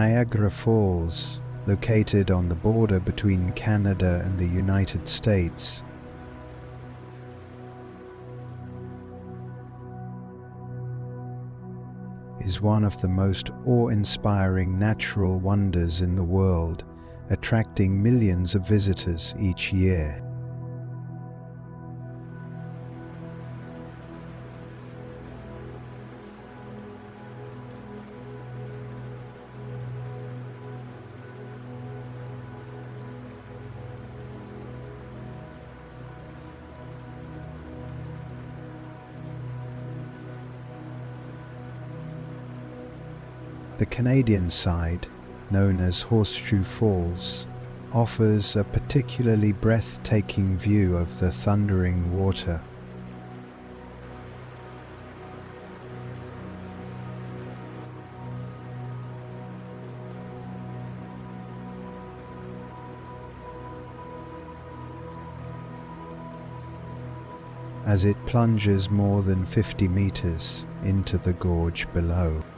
Niagara Falls, located on the border between Canada and the United States, is one of the most awe-inspiring natural wonders in the world, attracting millions of visitors each year. The Canadian side, known as Horseshoe Falls, offers a particularly breathtaking view of the thundering water. As it plunges more than 50 meters into the gorge below.